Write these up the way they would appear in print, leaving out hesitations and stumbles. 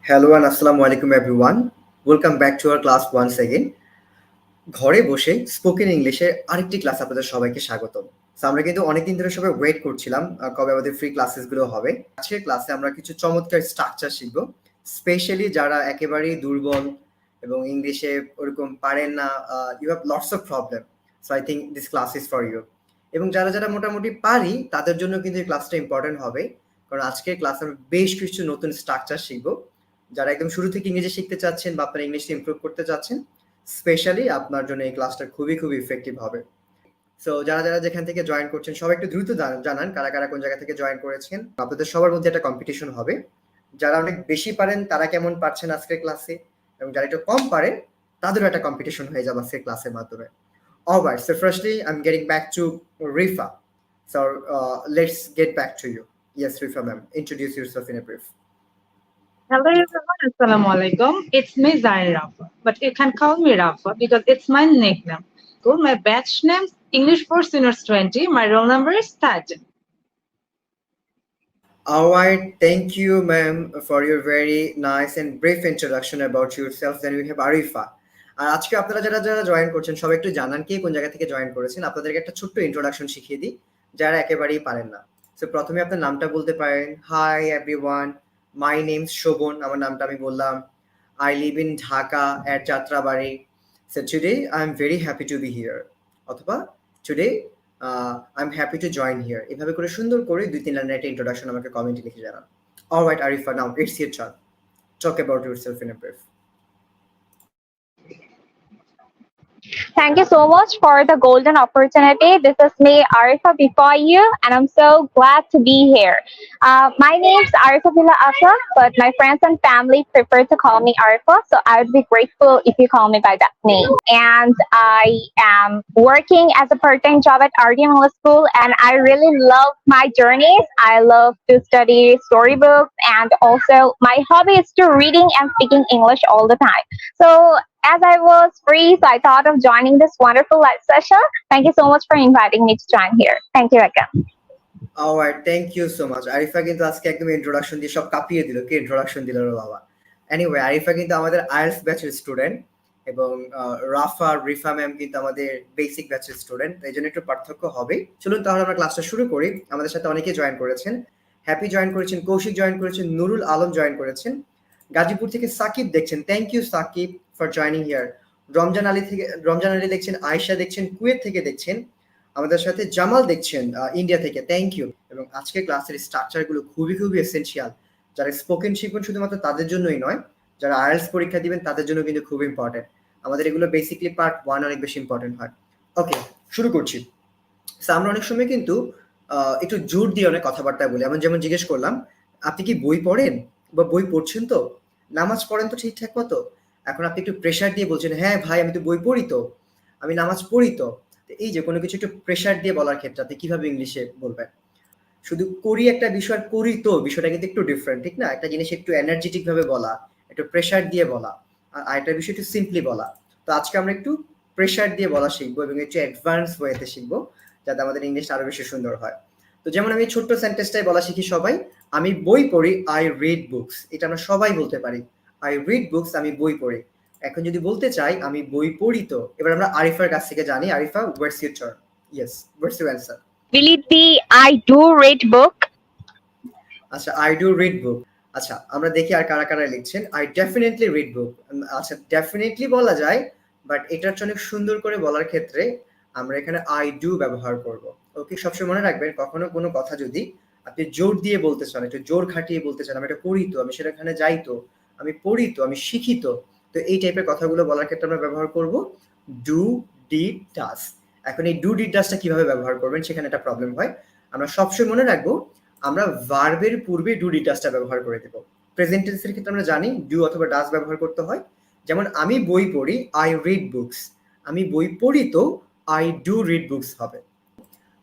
Hello and Assalamu alaikum everyone. Welcome back to our class once again. ঘরে বসে spoken ইংলিশে আরেকটি class আপনাদের সবাইকে স্বাগতম। So, আমরা কিন্তু অনেকদিন ধরে সবাই ওয়েট করছিলাম কবে আমাদের ফ্রি ক্লাসেস গুলো হবে। আজকের ক্লাসে আমরা কিছু চমৎকার স্ট্রাকচার শিখব। স্পেশালি যারা একেবারেই দুর্বল এবং ইংলিশে ওরকম পারেন না, you have lots of problem. So I think this class is for you. এবং যারা মোটামুটি পারি তাদের জন্য কিন্তু এই ক্লাসটা ইম্পর্টেন্ট হবে, কারণ আজকের ক্লাসে আমরা বেশ কিছু নতুন স্ট্রাকচার শিখবো। যারা একদম শুরু থেকে ইংরেজি শিখতে চাচ্ছেন বা আপনার ইংলিশটা ইমপ্রুভ করতে চাচ্ছেন, স্পেশালি আপনার জন্য এই ক্লাসটা খুবই ইফেক্টিভ হবে। সো যারা যেখান থেকে জয়েন করছেন সবাই একটু দ্রুত জানান কারা কোন জায়গা থেকে জয়েন করেছেন। আপনাদের সবার মধ্যে একটা কম্পিটিশন হবে। যারা অনেক বেশি পারেন তারা কেমন পারছেন আজকের ক্লাসে, এবং যারা একটু কম পারেন তাদেরও একটা কম্পিটিশন হয়ে যাবে আজকের ক্লাসের মাধ্যমে। Alright, so firstly, I'm getting back to Rifa. So let's get back to you. Yes, Rifa ma'am, introduce yourself in a brief. Hello everyone, Assalamu alaikum. It's me Zahir Rafa, but you can call me Rafa because it's my nickname. Cool. My batch name English for Seniors 20. My roll number is 13. Alright, thank you ma'am for your very nice and brief introduction about yourself. Then we have Arifa. আর আজকে আপনারা যারা join করছেন সবাই একটু জানান কে কোন জায়গা থেকে জয়েন করেছেন। আপনাদেরকে একটা ছোট্ট ইন্ট্রোডাকশন শিখিয়ে দিই যারা একেবারেই পারেন না। সো প্রথমে আপনার নামটা বলতে পারেন। Hi everyone, my name Shobhan, আমার নামটা আমি বললাম। I live in Dhaka at Jatrabari. So today I am very happy to be here, অথবা today I am happy to join here. এভাবে করে সুন্দর করে 2-3 লাইনের একটা ইন্ট্রোডাকশন আমাকে কমেন্টে লিখে জানান। Alright Arifa, now it's your turn. Talk about yourself in a brief. Thank you so much for the golden opportunity. This is me, Arifa, before you, and I'm so glad to be here. My name is Arifa Bila Asa, but my friends and family prefer to call me Arifa, so I would be grateful if you call me by that name. And I am working as a part-time job at RDM Law School, and I really love my journeys. I love to study storybooks, and also my hobby is to reading and speaking English all the time. So as I was free, so I thought of joining this wonderful live session. Thank you so much for inviting me to join here. Thank you again. Alright, thank you so much. Arifa কিন্তু আজকে একদম introduction দিয়ে সব কাঁপিয়ে দিল। কে introduction দিল রে বাবা। এনিওয়ে, আরিফা কিন্তু আমাদের আইএলটিএস ব্যাচের স্টুডেন্ট, এবং রিফা ম্যাম কিন্তু আমাদের বেসিক ব্যাচের স্টুডেন্ট। এই জন্য একটু পার্থক্য হবে। চলুন তাহলে আমরা ক্লাসটা শুরু করি। আমাদের সাথে অনেকে জয়েন করেছেন। হ্যাপি জয়েন করেছেন, কৌশিক জয়েন করেছেন, নুরুল আলম জয়েন করেছেন, গাজীপুর থেকে সাকিব দেখছেন। Thank you Sakib for joining here. Ramzan Ali দেখছেন, আয়েশা দেখছেন, কুয়েত থেকে দেখছেন, আমাদের সাথে জামাল দেখছেন ইন্ডিয়া থেকে। Thank you. এবং আজকের ক্লাসের স্ট্রাকচার গুলো খুবই এসেনশিয়াল। যারা স্পোকেন শিখবেন শুধুমাত্র তাদের জন্যই নয়, যারা আইএলটিএস পরীক্ষা দিবেন তাদের জন্য কিন্তু খুব ইম্পর্টেন্ট। আমাদের এগুলো বেসিকলি পার্ট 1 অনেক বেশি ইম্পর্টেন্ট হয়। ওকে, শুরু করছি। আমরা অনেক সময় কিন্তু একটু জোর দিয়ে অনেক কথাবার্তা বলি। যেমন জিজ্ঞেস করলাম, আপনি কি বই পড়েন বা বই পড়ছেন তো? নামাজ পড়েন তো ঠিকঠাক মতো? এখন আপনি একটু প্রেশার দিয়ে বলছেন, হ্যাঁ ভাই আমি তো বই পড়ি তো, আমি নামাজ পড়ি তো। এই যে কোনো কিছু একটু প্রেশার দিয়ে বলার ক্ষেত্রে আপনি কিভাবে ইংলিশে বলবেন? শুধু করি একটা বিষয়, করি তো বিষয়টা কিন্তু একটু ডিফারেন্ট, ঠিক না? একটা জিনিস একটু এনার্জেটিক ভাবে বলা, একটু প্রেশার দিয়ে বলা, আর একটা বিষয় একটু সিম্পলি বলা। তো আজকে আমরা একটু প্রেশার দিয়ে বলা শিখবো এবং একটু অ্যাডভান্স ওয়েতে শিখবো, যাতে আমাদের ইংলিশটা আরো বেশি সুন্দর হয়। তো যেমন আমি ছোট্ট সেন্টেন্সটাই বলা শিখি সবাই, আমি বই পড়ি, আই রিড বুকস। এটা আমরা সবাই বলতে পারি, আই রিড বুকস, আমি বই পড়ি। এখন যদি বলতে চাই আমি বই পড়ি তো, এবার আমরা আরিফার কাছ থেকে জানি। Arifa, what's your turn? Yes, what's your answer? Will it be I do read book? আচ্ছা, আই ডু রিড বুক। আচ্ছা, আমরা দেখি আর কারা লিখছেন। আই ডেফিনেটলি রিড বুক। আচ্ছা, ডেফিনেটলি বলা যায়, বাট এটার অনেক সুন্দর করে বলার ক্ষেত্রে আমরা এখানে আই ডু ব্যবহার করব। ওকে, সবসময় মনে রাখবেন, কখনো কোনো কথা যদি আপনি জোর দিয়ে বলতে চান, একটু জোর খাটিয়ে বলতে চান, আমি এটা করি তো, আমি সেখানে যাই তো, আমি পড়ি তো, আমি শিখি তো, তো এই টাইপের কথাগুলো বলার ক্ষেত্রে আমরা ব্যবহার করব ডু, ডিড, ডাজ। এখন এই ডু, ডিড, ডাজটা কিভাবে ব্যবহার করবেন সেখানে একটা প্রবলেম হয়। আমরা সবসময় মনে রাখবো আমরা ভার্বের পূর্বে ডু, ডিড, ডাজটা ব্যবহার করে দেব। প্রেজেন্ট টেন্সের ক্ষেত্রে আমরা জানি ডু অথবা ডাজ ব্যবহার করতে হয়। যেমন আমি বই পড়ি, আই রিড বুকস। আমি বই পড়ি তো, আই ডু রিড বুকস হবে।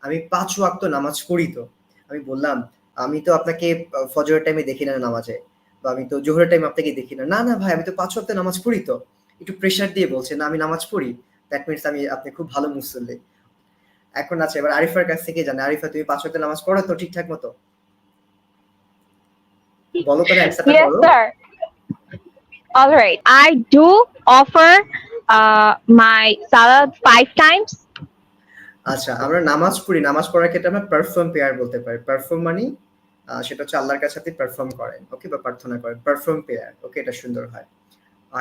আমি 5 ওয়াক্ত নামাজ পড়ি তো, আমি বললাম আমি তো আপনাকে ফজরের টাইমে দেখি না নামাজে, বা আমি তো জোহরের টাইমে আপনাকে দেখি না। না ভাই, আমি তো 5 ওয়াক্ত নামাজ পড়ি তো। একটু প্রেশার দিয়ে বলছে না আমি নামাজ পড়ি, দ্যাট মিনস আপনি খুব ভালো মুসল্লি। এখন আছে, এবার আরিফার কাছ থেকে জানে। আরিফা, তুমি 5 ওয়াক্ত নামাজ পড়ো তো ঠিকঠাক মতো? বলো তো, অ্যানসারটা Yes, বলো। sir. All right. I do offer my salad 5 times. আচ্ছা, আমরা নামাজ পড়ি। নামাজ পড়ার ক্ষেত্রে আমরা পারফর্ম প্রেয়ার বলতে পারি। পারফর্ম মানে সেটা হচ্ছে আল্লাহর কাছে আপনি পারফর্ম করেন। ওকে? বা প্রার্থনা করেন। Perform prayer. ওকে? এটা সুন্দর হয়।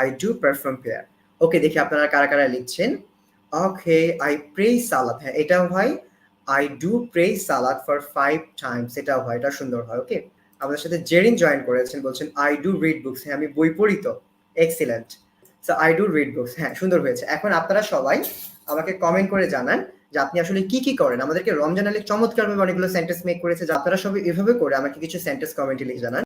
I do perform prayer. ওকে, দেখি আপনারা কারা, কারা লিখছেন। ওকে, I pray salat. হ্যাঁ, এটাও হয়। I do pray salat for 5 times. এটাও হয়। এটা সুন্দর হয়। ওকে? আমাদের সাথে জেরিন জয়েন করেছেন, বলছেন I do read books. হ্যাঁ, আমি বই পড়ি তো। Excellent. So I do read books. হ্যাঁ, সুন্দর হয়েছে। এখন আপনারা সবাই আমাকে কমেন্ট করে জানান যে আপনি আসলে কি, কি করেন? আমাদেরকে রমজান আলী চমৎকারভাবে অনেকগুলো সেন্টেন্স মেক করেছে। যে আপনারা সবাই এভাবে করে আমাকে কিছু সেন্টেন্স কমেন্টে লিখে জানান।